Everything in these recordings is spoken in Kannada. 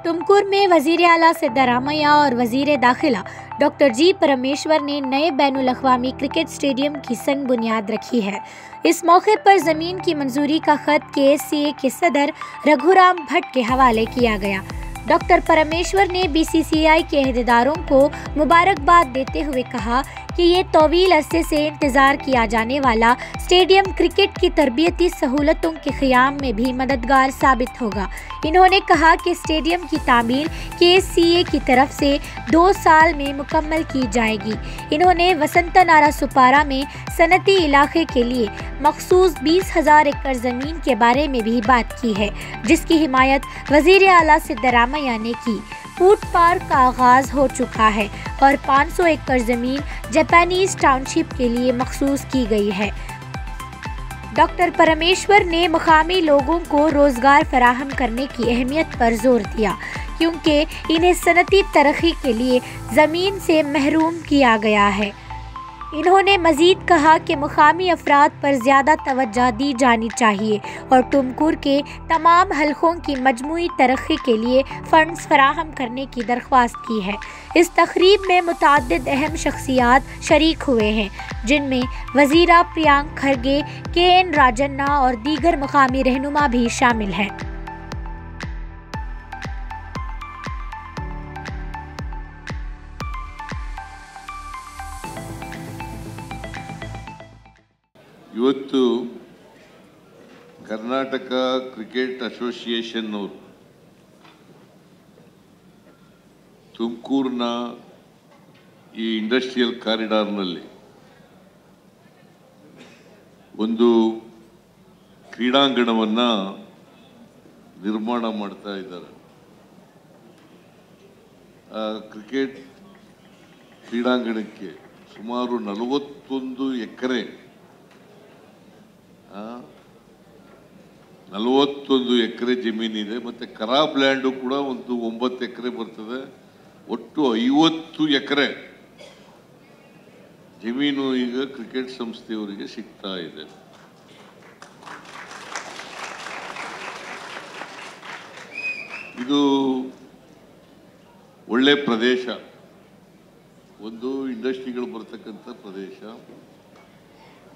तुमकुर में वजीर आला सिद्धारमैया और वजीर दाखिला डॉक्टर जी परमेश्वर ने नए बैनुल अक़वामी क्रिकेट स्टेडियम की संग बुनियाद रखी है। इस मौके पर ज़मीन की मंजूरी का खत KSCA के सदर रघुराम भट्ट के हवाले किया गया। डॉक्टर परमेश्वर ने BCCI के अहदेदारों को मुबारकबाद देते हुए कहा कि ये तवील अरसे से इंतज़ार किया जाने वाला स्टेडियम क्रिकेट की तरबियती सहूलतों के क़याम में भी मददगार साबित होगा। इन्होंने कहा कि स्टेडियम की तामीर KSCA की तरफ से 2 साल में मुकम्मल की जाएगी। इन्होंने वसंता नारा सुपारा में सनती इलाके के लिए मखसूस 20,000 एकड़ ज़मीन के बारे में भी बात की है, जिसकी हिमायत वज़ीर आला सिद्धारमैया ने की। फूड पार्क का आगाज़ हो चुका है और 500 एकड़ ज़मीन जापानीज टाउनशिप के लिए मखसूस की गई है। डॉक्टर परमेश्वर ने मुकामी लोगों को रोज़गार फराहम करने की अहमियत पर जोर दिया, क्योंकि इन्हें सनती तरक्की के लिए ज़मीन से महरूम किया गया है। इन्होंने मज़ीद कहा कि मुकामी अफराद पर ज़्यादा तवज्जो दी जानी चाहिए और तुमकुर के तमाम हलकों की मजमूई तरक्की के लिए फ़ंड्स फराहम करने की दरख्वास्त की है। इस तकरीब में मुतअद्दिद अहम शख्सियात शरीक हुए हैं, जिनमें वज़ीरा प्रियांक खरगे, KN राजन्ना और दीगर मुकामी रहनुमा भी शामिल हैं। ಇವತ್ತು ಕರ್ನಾಟಕ ಕ್ರಿಕೆಟ್ ಅಸೋಸಿಯೇಷನ್ ಅವರು ತುಮಕೂರಿನ ಈ ಇಂಡಸ್ಟ್ರಿಯಲ್ ಕಾರಿಡಾರ್ನಲ್ಲಿ ಒಂದು ಕ್ರೀಡಾಂಗಣವನ್ನು ನಿರ್ಮಾಣ ಮಾಡ್ತಾ ಇದ್ದಾರೆ। ಆ ಕ್ರಿಕೆಟ್ ಕ್ರೀಡಾಂಗಣಕ್ಕೆ ಸುಮಾರು 41 ಎಕರೆ 41 ಎಕರೆ ಜಮೀನಿದೆ ಮತ್ತು ಖರಾಬ್ ಲ್ಯಾಂಡು ಕೂಡ ಒಂದು 9 ಎಕರೆ ಬರ್ತದೆ। ಒಟ್ಟು 50 ಎಕರೆ ಜಮೀನು ಈಗ ಕ್ರಿಕೆಟ್ ಸಂಸ್ಥೆಯವರಿಗೆ ಸಿಗ್ತಾ ಇದೆ। ಇದು ಒಳ್ಳೆ ಪ್ರದೇಶ, ಒಂದು ಇಂಡಸ್ಟ್ರಿಗಳು ಬರ್ತಕ್ಕಂಥ ಪ್ರದೇಶ,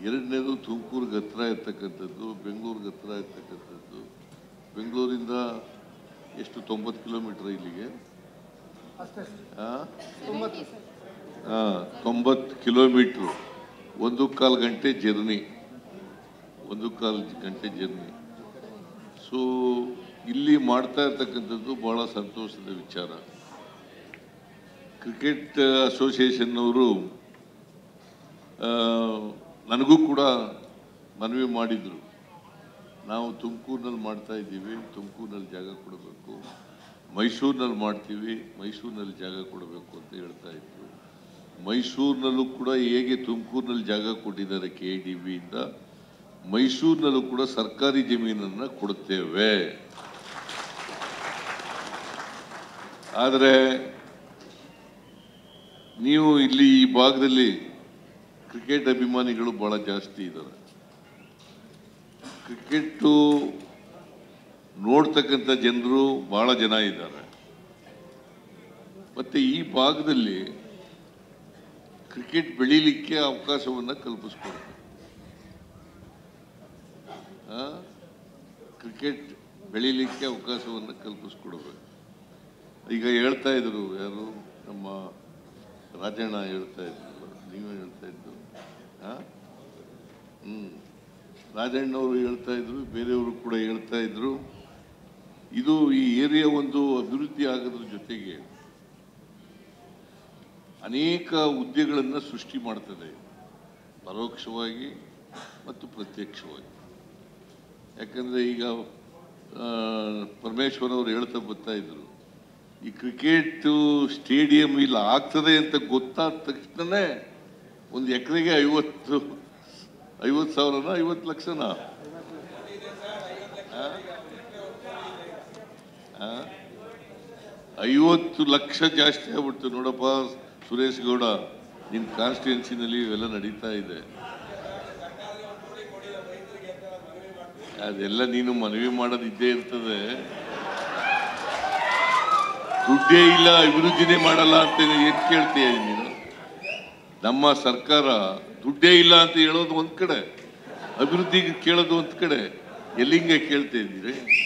ಎರಡನೇದು ತುಮಕೂರಿಗೆ ಹತ್ರ ಇರ್ತಕ್ಕಂಥದ್ದು, ಬೆಂಗಳೂರಿಗೆ ಹತ್ರ ಇರ್ತಕ್ಕಂಥದ್ದು। ಬೆಂಗಳೂರಿಂದ ಎಷ್ಟು 90 ಕಿಲೋಮೀಟರ್ ಇಲ್ಲಿಗೆ? 90 ಕಿಲೋಮೀಟ್ರು, 1.25 ಗಂಟೆ ಜರ್ನಿ, 1.25 ಗಂಟೆ ಜರ್ನಿ। ಸೊ ಇಲ್ಲಿ ಮಾಡ್ತಾ ಇರ್ತಕ್ಕಂಥದ್ದು ಬಹಳ ಸಂತೋಷದ ವಿಚಾರ। ಕ್ರಿಕೆಟ್ ಅಸೋಸಿಯೇಷನ್ನವರು ನನಗೂ ಕೂಡ ಮನವಿ ಮಾಡಿದರು, ನಾವು ತುಮಕೂರಿನಲ್ಲಿ ಮಾಡ್ತಾ ಇದ್ದೀವಿ, ತುಮಕೂರಿನಲ್ಲಿ ಜಾಗ ಕೊಡಬೇಕು, ಮೈಸೂರಿನಲ್ಲಿ ಮಾಡ್ತೀವಿ, ಮೈಸೂರಿನಲ್ಲಿ ಜಾಗ ಕೊಡಬೇಕು ಅಂತ ಹೇಳ್ತಾ ಇದ್ರು। ಮೈಸೂರಿನಲ್ಲೂ ಕೂಡ ಹೇಗೆ ತುಮಕೂರಿನಲ್ಲಿ ಜಾಗ ಕೊಟ್ಟಿದ್ದಾರೆ KDBಯಿಂದ, ಮೈಸೂರಿನಲ್ಲೂ ಕೂಡ ಸರ್ಕಾರಿ ಜಮೀನನ್ನು ಕೊಡುತ್ತೇವೆ। ಆದರೆ ನೀವು ಇಲ್ಲಿ ಈ ಭಾಗದಲ್ಲಿ ಕ್ರಿಕೆಟ್ ಅಭಿಮಾನಿಗಳು ಬಹಳ ಜಾಸ್ತಿ ಇದ್ದಾರೆ, ಕ್ರಿಕೆಟ್ಟು ನೋಡ್ತಕ್ಕಂಥ ಜನರು ಬಹಳ ಜನ ಇದ್ದಾರೆ, ಮತ್ತು ಈ ಭಾಗದಲ್ಲಿ ಕ್ರಿಕೆಟ್ ಬೆಳೀಲಿಕ್ಕೆ ಅವಕಾಶವನ್ನು ಕಲ್ಪಿಸ್ಕೊಡ್ಬೇಕು। ಕ್ರಿಕೆಟ್ ಬೆಳೀಲಿಕ್ಕೆ ಅವಕಾಶವನ್ನು ಕಲ್ಪಿಸ್ಕೊಡ್ಬೇಕು। ಈಗ ಹೇಳ್ತಾ ಇದ್ರು, ಯಾರು ನಮ್ಮ ರಾಜಣ್ಣ ಹೇಳ್ತಾ ಇದ್ರು, ನೀವೇ ಹೇಳ್ತಾ ಇದ್ದು, ರಾಜಣ್ಣವರು ಹೇಳ್ತಾ ಇದ್ರು, ಬೇರೆಯವರು ಕೂಡ ಹೇಳ್ತಾ ಇದ್ರು, ಇದು ಈ ಏರಿಯಾ ಒಂದು ಅಭಿವೃದ್ಧಿ ಆಗೋದ್ರ ಜೊತೆಗೆ ಅನೇಕ ಹುದ್ದೆಗಳನ್ನು ಸೃಷ್ಟಿ ಮಾಡ್ತದೆ, ಪರೋಕ್ಷವಾಗಿ ಮತ್ತು ಪ್ರತ್ಯಕ್ಷವಾಗಿ। ಯಾಕಂದರೆ ಈಗ ಪರಮೇಶ್ವರ್ ಅವರು ಹೇಳ್ತಾ ಬರ್ತಾ ಇದ್ರು, ಈ ಕ್ರಿಕೆಟ್ ಸ್ಟೇಡಿಯಂ ಇಲ್ಲ ಆಗ್ತದೆ ಅಂತ ಗೊತ್ತಾದ ತಕ್ಷಣನೇ ಒಂದು ಎಕರೆಗೆ 50,000ನ 50 ಲಕ್ಷನ 50 ಲಕ್ಷ ಜಾಸ್ತಿ ಆಗ್ಬಿಡ್ತು ನೋಡಪ್ಪ ಸುರೇಶ್ ಗೌಡ, ನಿಮ್ಮ ಕಾನ್ಸ್ಟಿಟ್ಯೂನ್ಸಿನಲ್ಲಿ ಇವೆಲ್ಲ ನಡೀತಾ ಇದೆ। ಅದೆಲ್ಲ ನೀನು ಮನವಿ ಮಾಡೋದು ಇದ್ದೇ ಇರ್ತದೆ। ದುಡ್ಡೇ ಇಲ್ಲ ಅಭಿವೃದ್ಧಿನೇ ಮಾಡಲ್ಲ ಅಂತ ಏನು ಕೇಳ್ತೀಯ ನೀನು? ನಮ್ಮ ಸರ್ಕಾರ ದುಡ್ಡೇ ಇಲ್ಲ ಅಂತ ಹೇಳೋದು ಒಂದ್ ಕಡೆ, ಅಭಿವೃದ್ಧಿಗೆ ಕೇಳೋದು ಒಂದ್ ಕಡೆ, ಎಲ್ಲಿಂಗೆ ಕೇಳ್ತಾ ಇದ್ದೀರಿ?